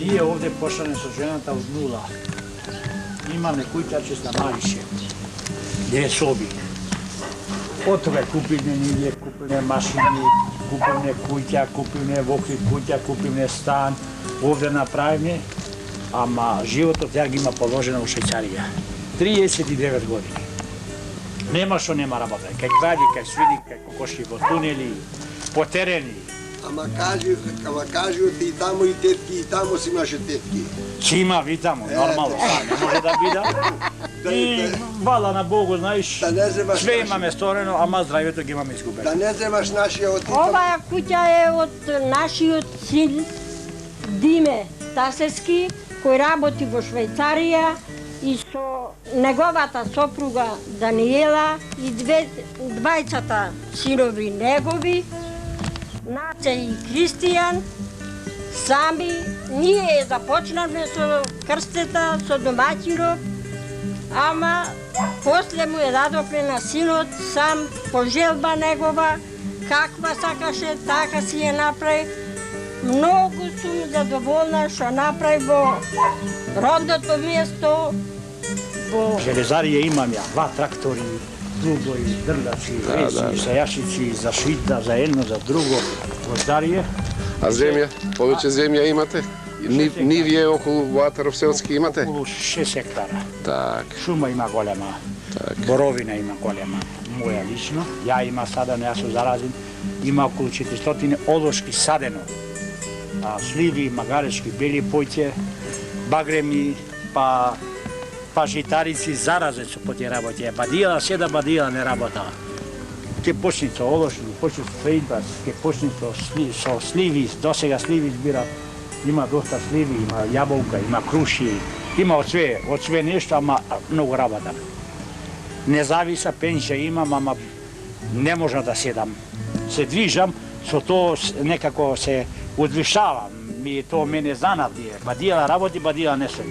Ние овде почнаме со жената од нула. Имаме куќаче на малише. 2 соби. Од тога купилне ние, купилне машини, купилне куќа, купилне вокли куќа, купилне стан. Овде направиме, ама животот ја ги има положено во Швајцарија. 39 години. Нема што нема работа. Кај краѓи, кај свини, кај кокошки во тунели, по терени. Ама кажи ти таму и тетки, и таму си имаше тетки. Си има ви таму, нормално, не може да бида. И вала на Богу, знаеш, све имаме сторено, ама здравјето ги имаме изгубено. Да не земаш нашиот и Оваа куќа е од нашиот син Диме Тасески, кој работи во Швајцарија и со неговата сопруга Даниела и двајцата синови негови, Наце и Кристијан, сами, ние започнавме со крстета, со домаќинов, ама после му ја дадовме на синот сам по желба негова, каква сакаше, така си ја направи. Многу сум задоволна што направи во родното место, во Железарија имам ја, 2 трактори, плугови, дрдачи, веси, сејашици, за швита, за едно, за друго, гвоздарија. А земја? Повеќе земја имате? Нивје околу Ватаровселски имате? Околу 6 хектара. Так. Шума има голема, боровина има голема, моја лично. Ја има садено, јас сум заразен, има околу 400 олошки садено. Сливи, магарешки, бели појце, багреми, па житарици заразен со по тие работи. Бадила, седа бадила не работа. Ке почни со олошки, почни со фејбас, ке почни со сливи, досега сливи збира. Има доста сливи, има јаболка, има круши, има од све нешто, ама многу работа. Независа пензија имам, ама не можам да седам. Се движам, со тоа некако се удвишавам. Тоа мене занат е. Бадила работи, бадила не се.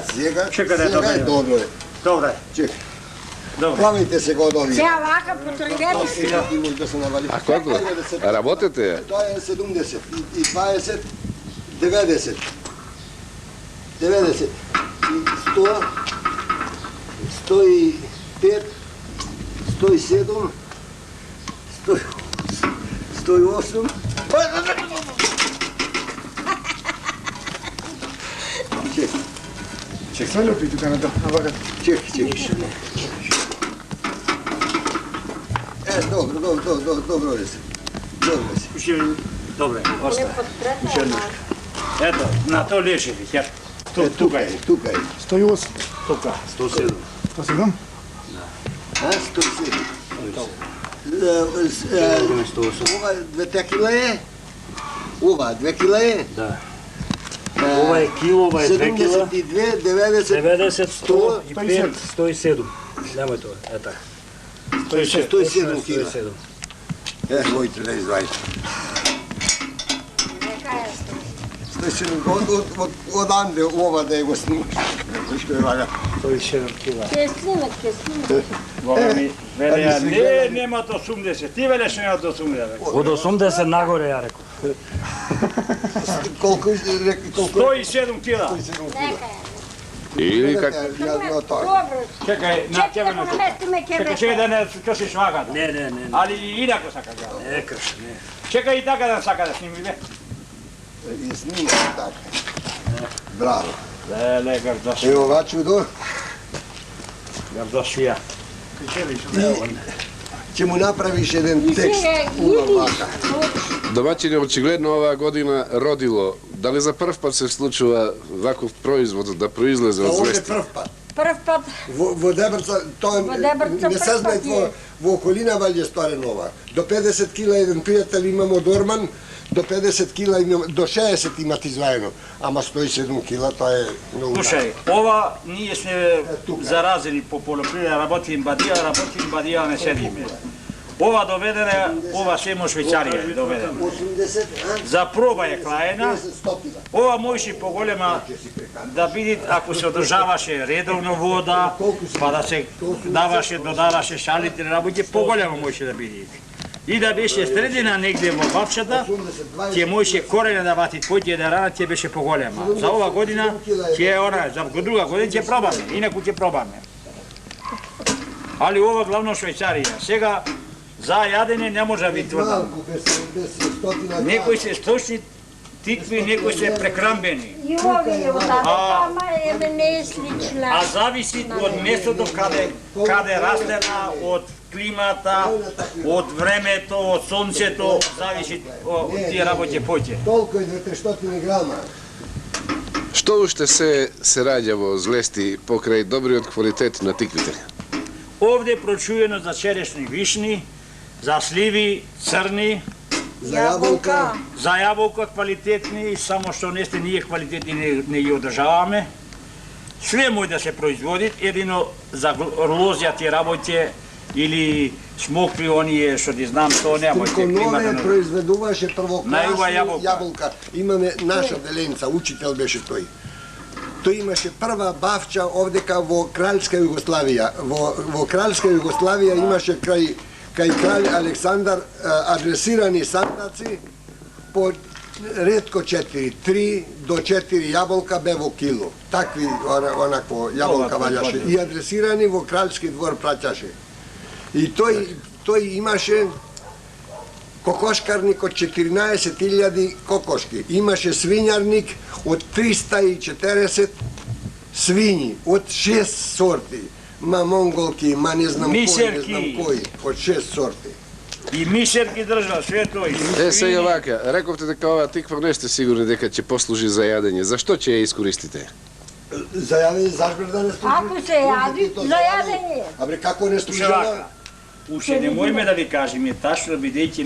Сега Čekaj da je сега е dobro. добро. Добре, Чекай. добре. Плавайте се годови. Сега вака потръгнете си. Сега ти може да се навали. A koliko? Работите? Тоа е 70 и 20, 90. 90 и 100, 105, 107, 108. Чек, свали опит тука на тоа. Чек. Добро, добро е се. Добро е се. Уште, добре, остави. Ето, на то лежи ви, ја. Тука е, Тука е. 108. тука, 107. 107? А, 107. Ова 2 кила е? Ова 2 кила е? Да. Ова е кило, ова е 2 кила. 72, 90, 90, 105, 107. Немој тоа, е така. 107 кила. 107. Моите да извадите. 107 оданде ова да го снимаш. Што е вага? 107 кила. Ке снимат. Бога ми, велеа, не, немат 80. Ти велеш немат 80. Од 80 нагоре, ја реков. Колку 107 кила. Нека е. Или как? Ја тоа. Добро. Чекај, на Чекай тебе да на го тука. наместиме ке Чекај да не кршиш вагата. Не. Али и инако сака да. Не крш, не. Чекај и така да сака да сними, бе. И снима така. Браво. Леле, гардаш, Ево ова чудо. гардашија. Ќе му направиш еден текст. Уна вака. Домаќине очигледно оваа година родило. Дали за прв пат се случува ваков производ да произлезе од Ова е звести? прв пат. Прв пат. Во Дебрца, тоа Во Дебрца не се прв знае пат е. во околина валје сторено ова. До 50 кила еден пријател имам од Орман, до 50 кила имам, до 60 имат изваено. Ама 107 кила тоа е многу. Слушај, ова ние сме тука. заразени по полопривреда, работим бадија, не седиме. Ова доведене, ова семо Швајцарија е доведено. 80, За проба е клаена. 100 кила. Ова можеше поголема да биде ако се одржаваше редовно вода, па да се додаваше шалите работи, поголема можеше да биде. И да беше средина негде во бавчата, ќе можеше корена да вати поќе да рана, ќе беше поголема. За ова година ќе за друга година ќе пробаме, инаку ќе пробаме. Али ова главно Швајцарија. Сега за јадење не може да ви тврдам. Малку без 100 Некои се сточни тикви, некои се прекрамбени. И овие од ама еве не е слична. А зависи од местото каде растена, од климата, од времето, од сонцето, зависи од тие работи поќе. Толку е 200 грама. Што уште се раѓа во Злести покрај добриот квалитет на тиквите? Овде прочуено за черешни вишни, за сливи црни, За јаболка. за јаболка квалитетни, само што не сте ние квалитетни не ги одржаваме. Све може да се производи, едино за лозија тие работи или смокви оние што ги знам, тоа не може. Триконове произведуваше Најубава првокласни јаболка. јаболка. Имаме наша деленца, учител беше тој. Тој имаше прва бавча овдека во Кралјска Југославија. Во Кралјска Југославија имаше кај кралј Александар адресирани сандаци по ретко 3 до 4 јаболка бе во кило. Такви онакво јаболка ваѓаше. И адресирани во Кралјски двор праќаше. И тој имаше кокошкарник од 14.000 кокошки. Имаше свињарник од 340 свињи, од 6 сорти. Ма монголки, ма не знам кој, од 6 сорти. И мишерки држа, све тој. Сега вака, рековте дека оваа тиква не сте сигурни дека ќе послужи за јадење. Зашто ќе ја искористите? За јадење, зашто да не служи? Ако се јади, за јадење. Абре, како не служи? Уште не можеме да ви кажеме тачно, бидејќи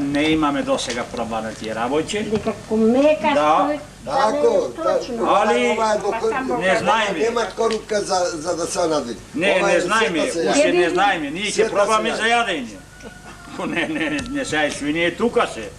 не имаме досега пробана тие работи. Некако мека Да. стои. Тако, Али не знаеме. Нема корупка за да се надвиѓа. Не знаеме, уште не знаеме. Ние ќе пробаме за јадење. Не се свиње тука се.